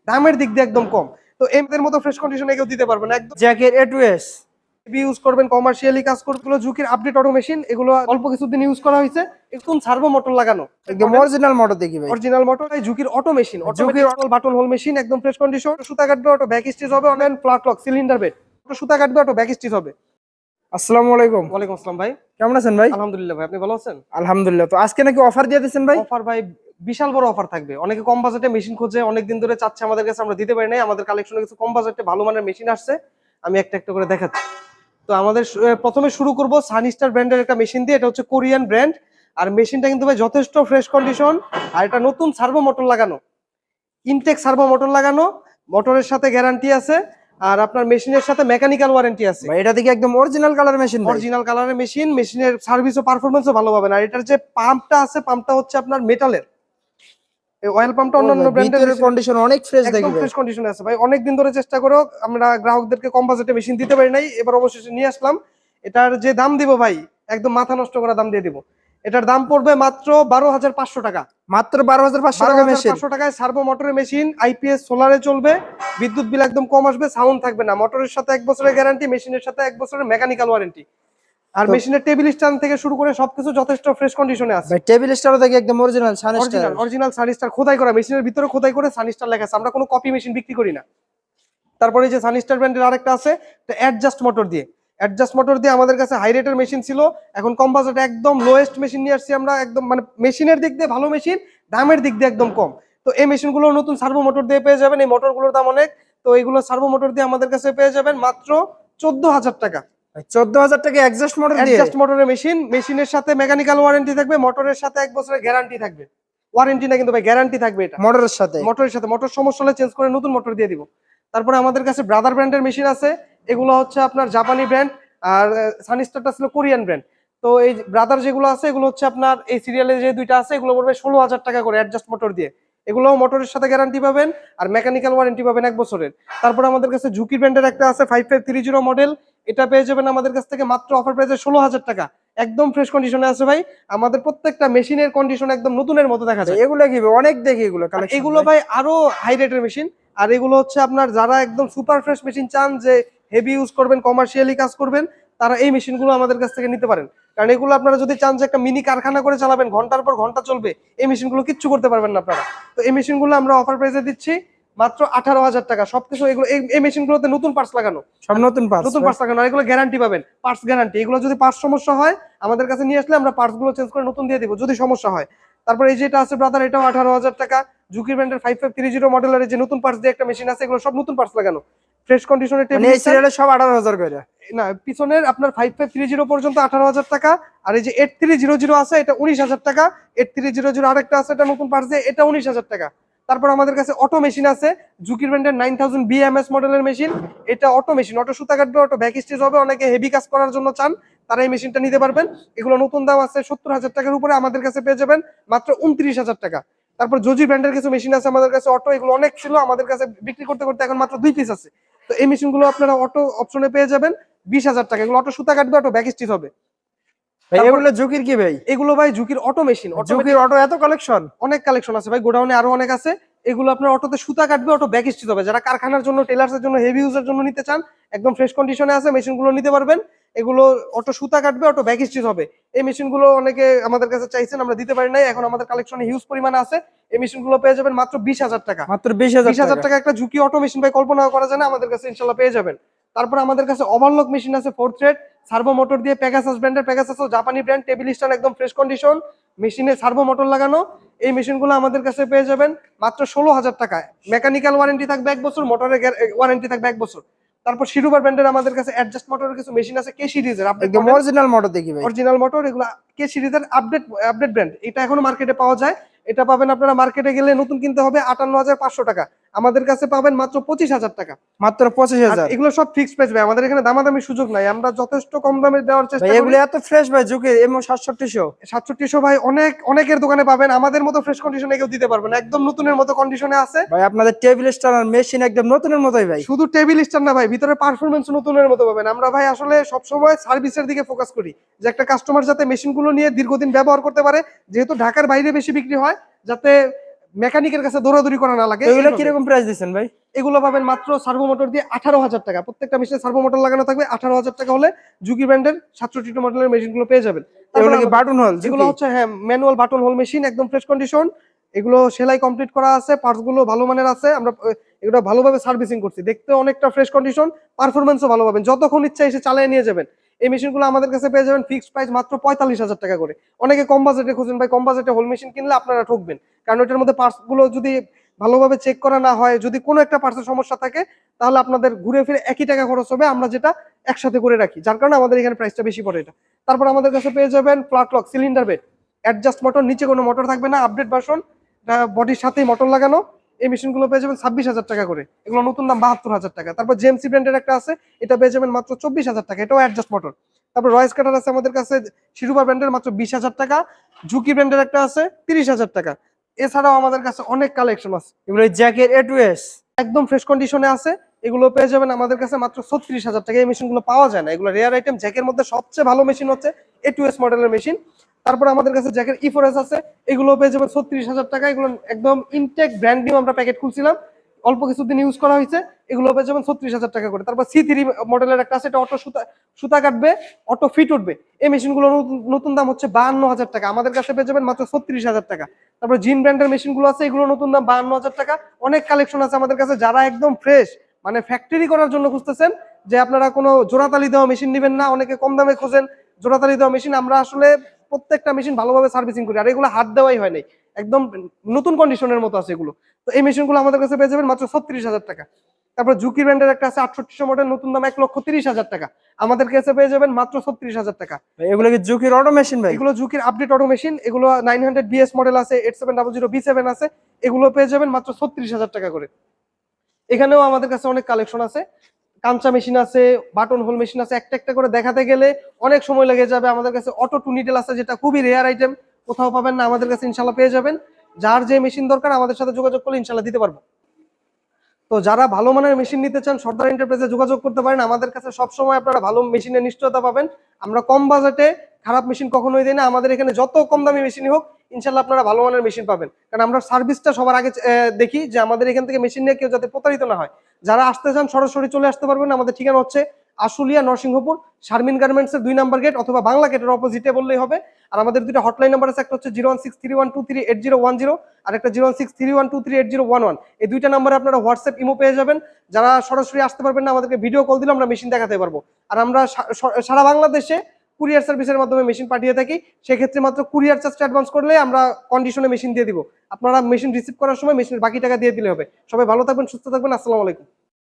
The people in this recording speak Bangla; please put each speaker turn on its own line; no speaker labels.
দামের দিক দিয়ে একদম কম। তো এদের মতো ফ্রেশ কন্ডিশনে কেউ দিতে পারবে না। একদম
জ্যাকের এ টু এস
ইউজ করবেন, কমার্শিয়ালি কাজ করতে হলো, ঝুঁকির আপডেট অটো মেশিন, এগুলো অল্প কিছুদিন ইউজ করা হয়েছে, একদম সার্ভো মোটর লাগানো,
একদম অরিজিনাল মোটর দেখি ভাই।
অরিজিনাল মোটর, এই ঝুঁকির অটো মেশিন,
ঝুঁকির
অটোমেটিক বাটন হোল মেশিন, একদম ফ্রেশ কন্ডিশন, সুতা কাটবে, অটো ব্যাক স্টিচ হবে, online flat lock cylinder bed, সুতা কাটবে, অটো ব্যাক স্টিচ হবে।
আসসালামু আলাইকুম।
ওয়ালাইকুম আসসালাম ভাই।
কেমন আছেন ভাই?
আলহামদুলিল্লাহ ভাই, আপনি ভালো আছেন?
আলহামদুলিল্লাহ। তো আজকে নাকি অফার দিয়ে দিচ্ছেন ভাই?
অফার ভাই, বিশাল বড় অফার থাকবে। অনেকে কম বাজেটে মেশিন খোঁজে, অনেকদিন ধরে চাচ্ছে আমাদের কাছে, আমরা দিতে পারি নাই। আমাদের কালেকশনে কিছু কম বাজেটে ভালো মানের মেশিন আসছে, আমি একটা একটা করে দেখাচ্ছি। তো আমাদের প্রথমে শুরু করব সানিস্টার ব্র্যান্ডের একটা মেশিন দিয়ে। এটা হচ্ছে কোরিয়ান ব্র্যান্ড, আর মেশিনটা কিন্তু ভাই যথেষ্ট ফ্রেশ কন্ডিশন। আর এটা নতুন সার্ভো মোটর লাগানো, ইনটেক সার্ভো মোটর লাগানো, মোটরের সাথে গ্যারান্টি আছে, আর আপনার মেশিনের সাথে মেকানিক্যাল ওয়ারেন্টি আছে।
ভাই এটা দেখি একদম অরিজিনাল কালার মেশিন ভাই।
অরিজিনাল কালারের মেশিন, মেশিনের সার্ভিস ও পারফরমেন্সও ভালো পাবেন। আর এটার যে পাম্পটা আছে, পাম্পটা হচ্ছে আপনার মেটালের, এই অয়েল পাম্পটা
ও
অন্যান্য
ভাই
ব্র্যান্ডের
ভিতরের কন্ডিশন অনেক ফ্রেশ দেখি
একদম
ভাই।
ফ্রেশ কন্ডিশনে আছে ভাই। অনেকদিন ধরে চেষ্টা করেও আমরা গ্রাহকদেরকে কম বাজেটে মেশিন দিতে পারি নাই, এবার অবশেষে নিয়ে আসলাম। এটার যে দাম দিব ভাই, একদম মাথা নষ্ট করা দাম দিয়ে দিব। এটার দাম পড়বে মাত্র 12,500 টাকা।
মাত্র 12,500 টাকা মেশিন।
12,500 টাকায় সার্ভো মোটরের মেশিন, আইপিএস সোলারে চলবে, বিদ্যুৎ বিল একদম কম আসবে, সাউন্ড থাকবে না, মোটরের সাথে 1 বছরের গ্যারান্টি, মেশিনের সাথে 1 বছরের মেকানিক্যাল ওয়ারেন্টি। আর
তো
মেশিনের টেবিল স্ট্যান্ড থেকে শুরু করে সবকিছু যথেষ্ট ফ্রেশ কন্ডিশনে আছে।
ভাই টেবিল স্টারও দেখি একদম অরিজিনাল সানস্টার।
অরিজিনাল সানিস্টার খোদাই করা, মেশিনের ভিতরে খোদাই করে সানিস্টার লেখা আছে। আমরা কোনো কপি মেশিন বিক্রি করি না। তারপরে যে সানিস্টার ব্র্যান্ডের আরেকটা আছে, অ্যাডজাস্ট মোটর দিয়ে। অ্যাডজাস্ট মোটর দিয়ে আমাদের কাছে হাই রেটের মেশিন ছিল, এখন কম বাজেটে একদম লোয়েস্ট মেশিন নিয়ে আসছি আমরা। একদম মানে মেশিনের দিক দিয়ে ভালো মেশিন, দামের দিক দিয়ে একদম কম। তো এই মেশিনগুলো নতুন সার্ভো মোটর দিয়ে পেয়ে যাবেন। এই মোটরগুলোর দাম অনেক, তো এইগুলো সার্ভো মোটর দিয়ে আমাদের কাছে পেয়ে যাবেন মাত্র 14,000 টাকা।
14,000 টাকা এক্সজস্ট মোটর দিয়ে।
অ্যাডজাস্ট মোটরের মেশিন, মেশিনের সাথে মেকানিক্যাল ওয়ারেন্টি থাকবে, মোটরের সাথে 1 বছরের গ্যারান্টি থাকবে। ওয়ারেন্টি না কিন্তু ভাই, গ্যারান্টি থাকবে। এটা
মোটরের সাথে।
মোটরের সাথে, মোটর সমস্যা হলে চেঞ্জ করে নতুন মোটর দিয়ে দিব। তারপরে আমাদের কাছে ব্রাদার ব্র্যান্ডের মেশিন আছে, এগুলো হচ্ছে আপনার জাপানি ব্র্যান্ড, আর সানিস্টারটা ছিল কোরিয়ান ব্র্যান্ড। তো এই ব্রাদার যেগুলো আছে, এগুলো হচ্ছে আপনার এই সিরিয়ালে যে দুইটা আছে, এগুলো পড়বে 16,000 টাকা করে অ্যাডজাস্ট মোটর দিয়ে। এগুলো মোটরের সাথে গ্যারান্টি পাবেন, আর মেকানিক্যাল ওয়ারেন্টি পাবেন 1 বছরের। তারপরে আমাদের কাছে ঝুঁকি ব্র্যান্ডের একটা আছে 5530 মডেল, এটা পেয়ে যাবেন আমাদের কাছ থেকে মাত্র অফার প্রাইসে 16,000 টাকা। একদম ফ্রেশ কন্ডিশনে আছে ভাই। আমাদের প্রত্যেকটা মেশিনের কন্ডিশন একদম নতুনের মতো দেখা যায়।
এগুলো কি ভাই? অনেক দেখি এগুলো
আর
কালেকশন
এগুলো ভাই আরো হাই রেটের মেশিন। আর এগুলো হচ্ছে আপনার যারা একদম সুপার ফ্রেশ মেশিন চান, যে হেভি ইউজ করবেন, কমার্শিয়ালি কাজ করবেন, তারা এই মেশিনগুলো আমাদের কাছ থেকে নিতে পারেন। কারণ এগুলো আপনারা যদি চান যে একটা মিনি কারখানা করে চালাবেন, ঘন্টার পর ঘন্টা চলবে, এই মেশিনগুলো কিচ্ছু করতে পারবেন না আপনারা। তো এই মেশিনগুলো আমরা অফার প্রাইসে দিচ্ছি মাত্র 18,000 টাকা। সবকিছু এগুলো, এই মেশিনগুলোতে নতুন পার্টস লাগানো,
সব নতুন পার্টস।
নতুন পার্টস লাগানো, আর এগুলো গ্যারান্টি পাবেন, পার্টস গ্যারান্টি। এগুলো যদি পার্টস সমস্যা হয় আমাদের কাছে নিয়ে আসলে আমরা পার্টস গুলো চেঞ্জ করে নতুন দিয়ে দিব যদি সমস্যা হয়। তারপর এই যেটা আছে ব্রাদার, এটাও 18,000 টাকা। ঝুঁকি ব্র্যান্ডের 5530 মডেলের যে নতুন পার্টস দিয়ে একটা মেশিন আছে, এগুলো সব নতুন পার্টস লাগানো, ফ্রেশ কন্ডিশনের
মানে
টেবিল
এই সিরিয়ালে সব 18,000 করে।
না, পিছনের আপনার 5530 পর্যন্ত 18,000 টাকা। আর এই যে 8300 আছে, এটা 19,000 টাকা। 8300 আরেকটা আছে, এটা নতুন পার্টস দিয়ে, এটা 19,000 টাকা। তারপর আমাদের কাছে অটো মেশিন আছে, ঝুঁকির ব্র্যান্ডের 9000 বিএমএস মডেলের মেশিন। এটা অটো মেশিন, অটো সুতা কাটবে, অটো ব্যাক স্টিচ হবে। অনেকে হেভি কাজ করার জন্য চান, তারা এই মেশিনটা নিতে পারবেন। এগুলো নতুন দাম আছে 70,000 টাকার উপরে, আমাদের কাছে পেয়ে যাবেন মাত্র 29,000 টাকা। তারপর জোজি ব্র্যান্ডের কিছু মেশিন আছে আমাদের কাছে অটো, এগুলো অনেক ছিল, আমাদের কাছে বিক্রি করতে করতে এখন মাত্র 2 পিস আছে। তো এই মেশিনগুলো আপনারা অটো অপশনে পেয়ে যাবেন 20,000 টাকা। এগুলো অটো সুতা কাটবে, অটো ব্যাক স্টিচ হবে।
ভাই
তারপর
এগুলো ঝুঁকির কি ভাই?
এগুলো ভাই ঝুঁকির অটো মেশিন,
ঝুঁকির অটো এত কালেকশন?
অনেক কালেকশন আছে ভাই, গোডাউনে আরো অনেক আছে। এগুলো আপনার অটোতে সুতা কাটবে, অটো ব্যাক স্টিচ হবে। যারা কারখানার জন্য, টেলার্সের জন্য, হেভি ইউজের জন্য নিতে চান, একদম ফ্রেশ কন্ডিশনে আছে, মেশিনগুলো নিতে পারবেন। এগুলো অটো সুতা কাটবে, অটো ব্যাক স্টিচ হবে। এই মেশিনগুলো অনেকে আমাদের কাছে চাইছেন, আমরা দিতে পারি নাই, এখন আমাদের কালেকশনে হিউজ পরিমাণে আছে। এই মেশিনগুলো পেয়ে যাবেন মাত্র 20,000 টাকা।
মাত্র 20,000
20,000
টাকা।
টাকা একটা ঝুঁকি অটো মেশিন ভাই কল্পনা করা যায় না, আমাদের কাছে ইনশাল্লাহ পেয়ে যাবেন। তারপর আমাদের কাছে ওভারলক মেশিন আছে 4 থ্রেড, সার্ভো মোটর দিয়ে, পেগাসাস ব্র্যান্ডের, পেগাসাসও জাপানি ব্র্যান্ড, টেবিল স্ট্যান্ড একদম ফ্রেশ কন্ডিশন, মেশিনে সার্ভো মোটর লাগানো। এই মেশিনগুলো আমাদের কাছে পেয়ে যাবেন মাত্র 16,000 টাকায়। মেকানিক্যাল ওয়ারেন্টি থাকবে 1 বছর, মোটরের ওয়ারেন্টি থাকবে 1 বছর। তারপর শিরুবার ব্র্যান্ডের আমাদের কাছে অ্যাডজাস্ট মোটরের কিছু মেশিন আছে, কে সিরিজের আপডেট
একদম
মডেল,
অরিজিনাল মোটর দেখি ভাই।
Original motor. এগুলো কে সিরিজের আপডেট আপডেট ব্র্যান্ড, এটা এখনো মার্কেটে পাওয়া যায়। এটা পাবেন আপনারা মার্কেটে গেলে নতুন কিনতে হবে 58,500 টাকা, আমাদের কাছে পাবেন মাত্র 25,000 টাকা।
মাত্র
আর
25,000।
এগুলো সব ফিক্সড প্রাইস ভাই, আমাদের এখানে দামাদামি সুযোগ নাই, আমরা যথেষ্ট কম দামে দেওয়ার
ভাই
চেষ্টা করি।
এগুলো এত ফ্রেশ ভাই, ঝুঁকির এমন 6700।
6700 ভাই অনেক, অনেকের দোকানে পাবেন, আমাদের মতো ফ্রেশ কন্ডিশনে কেউ দিতে পারবে না, একদম নতুনের মতো কন্ডিশনে আছে।
ভাই আপনাদের টেবিল স্ট্যান্ড আর মেশিন একদম নতুনের মতোই ভাই।
শুধু টেবিল স্ট্যান্ড না ভাই, ভিতরে পারফরমেন্স নতুনের মতো পাবেন। আমরা ভাই আসলে সবসময় সার্ভিসের দিকে ফোকাস করি, যে একটা কাস্টমার যাতে মেশিনগুলো নিয়ে দীর্ঘদিন ব্যবহার করতে পারে, যেহেতু ঢাকার বাইরে বেশি বিক্রি হয়, যাতে মেকানিকের কাছে দৌড়াদৌড়ি করা না লাগে।
এগুলো কিরকম প্রাইস দিচ্ছেন ভাই?
এগুলো পাবেন মাত্র সার্ভো মোটর দিয়ে 18,000 টাকা। প্রত্যেকটা মেশিনে সার্ভো মোটর লাগানো থাকবে। 18,000 টাকা হলে জুকি ব্র্যান্ডের 762 মডেলের মেশিনগুলো পেয়ে যাবেন।
এগুলো কি বাটন হোল?
যেগুলো হচ্ছে হ্যাঁ ম্যানুয়াল বাটন হোল মেশিন, একদম ফ্রেশ কন্ডিশন। এগুলো সেলাই কমপ্লিট করা আছে, পার্টস গুলো ভালো মানের আছে। আমরা এগুলো ভালোভাবে সার্ভিসিং করছি, দেখতে অনেকটা ফ্রেশ কন্ডিশন, পারফরমেন্সও ভালো পাবেন। যতক্ষণ ইচ্ছা এসে চালিয়ে নিয়ে যাবেন। এই মেশিনগুলো আমাদের কাছে পেয়ে যাবেন ফিক্সড প্রাইস মাত্র 45,000 টাকা করে। অনেকে কম বাজেটে খুঁজেন ভাই, কম বাজেটে হোল মেশিন কিনলে আপনারা ঠকবেন, কারণ এটার মধ্যে পার্টস গুলো যদি ভালোভাবে চেক করা না হয়, যদি কোনো একটা পার্টসের সমস্যা থাকে, তাহলে আপনাদের ঘুরে ফিরে একই টাকা খরচ হবে। আমরা যেটা একসাথে করে রাখি, যার কারণে আমাদের এখানে প্রাইসটা বেশি পড়ে এটা। তারপর আমাদের কাছে পেয়ে যাবেন flat lock cylinder bed, adjust motor, নিচে কোনো মোটর থাকবে না, আপডেট ভার্সন, বডির সাথেই মোটর লাগানো। এই মেশিনগুলো পেয়ে যাবেন 26,000 টাকা করে। এগুলো নতুন দাম 72,000 টাকা। তারপর জেএমসি ব্র্যান্ডের একটা আছে, এটা পেয়ে যাবেন মাত্র 24,000 টাকা, এটাও অ্যাডজাস্ট মোটর। তারপর রয়েস কাটার আছে আমাদের কাছে শিরুবা ব্র্যান্ডের, মাত্র 20,000 টাকা। ঝুঁকি ব্র্যান্ডের একটা আছে 30,000 টাকা। এছাড়াও আমাদের কাছে অনেক কালেকশন আছে।
এগুলো জ্যাকের A to S
একদম ফ্রেশ কন্ডিশনে আছে। এগুলো পেয়ে যাবেন আমাদের কাছে মাত্র 36,000 টাকা। এই মেশিনগুলো পাওয়া যায় না, এগুলো রেয়ার আইটেম। জ্যাকের মধ্যে সবচেয়ে ভালো মেশিন হচ্ছে A2S মডেলের মেশিন। তারপর আমাদের কাছে জ্যাকের E4S আছে, এগুলো পেয়ে যাবেন 36,000 টাকা। এগুলো একদম ইনটেক ব্র্যান্ড নিউ, আমরা প্যাকেট খুলছিলাম, অল্প কিছুদিন ইউজ করা হয়েছে। এগুলো পেয়ে যাবেন 36,000 টাকা করে। তারপর C3 মডেলের একটা আছে, এটা অটো সুতা কাটবে, অটো ফিট উঠবে। এই মেশিনগুলো নতুন দাম হচ্ছে 52,000 টাকা। আমাদের কাছে পেয়ে যাবেন মাত্র 36,000 টাকা। তারপর জিন ব্র্যান্ডের মেশিনগুলো আছে, এগুলো নতুন দাম 52,000 টাকা। অনেক কালেকশন আছে আমাদের কাছে। যারা একদম ফ্রেশ, মানে ফ্যাক্টরি করার জন্য খুঁজতেছেন, যে আপনারা কোনো জোড়াতালি দেওয়া মেশিন নেবেন না, অনেকে কম দামে খোঁজেন জোড়াতালি দেওয়া মেশিন, আমরা আসলে প্রত্যেকটা মেশিন ভালোভাবে সার্ভিসিং করি, আর এগুলো হাত দেওয়াই হয় নাই, একদম নতুন কন্ডিশনের মতো আছে এগুলো। তো এই মেশিনগুলো আমাদের কাছে পেয়ে যাবেন মাত্র 36,000 টাকা। তারপর ঝুঁকি ব্র্যান্ডের একটা আছে 6800 মডেল, নতুন দাম 1,30,000 টাকা। আমাদের কাছে পেয়ে যাবেন মাত্র 36,000 টাকা।
এগুলো কি ঝুঁকির অটো মেশিন ভাই?
এগুলো ঝুঁকির আপডেট অটো মেশিন। এগুলো 900 BS মডেল আছে, 8700 B7 আছে। এগুলো পেয়ে যাবেন মাত্র 36,000 টাকা করে। এখানেও আমাদের কাছে অনেক কালেকশন আছে, কাঞ্চা মেশিন আছে, বাটন হোল মেশিন আছে। একটা একটা করে দেখাতে গেলে অনেক সময় লেগে যাবে। আমাদের কাছে অটো টু নিডেল আছে, যেটা খুবই রেয়ার আইটেম, কোথাও পাবেন না, আমাদের কাছে ইনশাল্লাহ পেয়ে যাবেন। যার যে মেশিন দরকার আমাদের সাথে যোগাযোগ করলে ইনশাল্লাহ দিতে পারবো। তো যারা ভালো মানের মেশিন নিতে চান, সর্দার এন্টারপ্রাইজে যোগাযোগ করতে পারেন। আমাদের কাছে সবসময় আপনারা ভালো মেশিনের নিশ্চয়তা পাবেন। আমরা কম বাজেটে খারাপ মেশিন কখনোই দিই না। আমাদের এখানে যত কম দামি মেশিনই হোক, ইনশাল্লাহ আপনারা ভালো মানের মেশিন পাবেন, কারণ আমরা সার্ভিসটা সবার আগে দেখি, যে আমাদের এখান থেকে মেশিন নিয়ে কেউ যাতে প্রতারিত না হয়। যারা আসতে চান সরাসরি চলে আসতে পারবেন। আমাদের ঠিকানা হচ্ছে আশুলিয়া, নরসিংহপুর, শারমিন গার্মেন্টসের 2 নাম্বার গেট, অথবা বাংলা গেটের অপোজিটে বললেই হবে। আর আমাদের দুটো হটলাইন নাম্বার আছে, একটা হচ্ছে 01631238010, আর একটা 01631238011। এই দুইটা নাম্বারে আপনারা হোয়াটসঅ্যাপ, ইমো পেয়ে যাবেন। যারা সরাসরি আসতে পারবেন না, আমাদেরকে ভিডিও কল দিলে আমরা মেশিন দেখাতে পারবো। আর আমরা সারা বাংলাদেশে কুরিয়ার সার্ভিসের মাধ্যমে মেশিন পাঠিয়ে থাকি। সেক্ষেত্রে মাত্র কুরিয়ার চার্জটা অ্যাডভান্স করলে আমরা কন্ডিশনে মেশিন দিয়ে দিব। আপনারা মেশিন রিসিভ করার সময় মেশিনের বাকি টাকা দিয়ে দিলে হবে। সবাই ভালো থাকবেন, সুস্থ থাকবেন। আসসালামু আলাইকুম।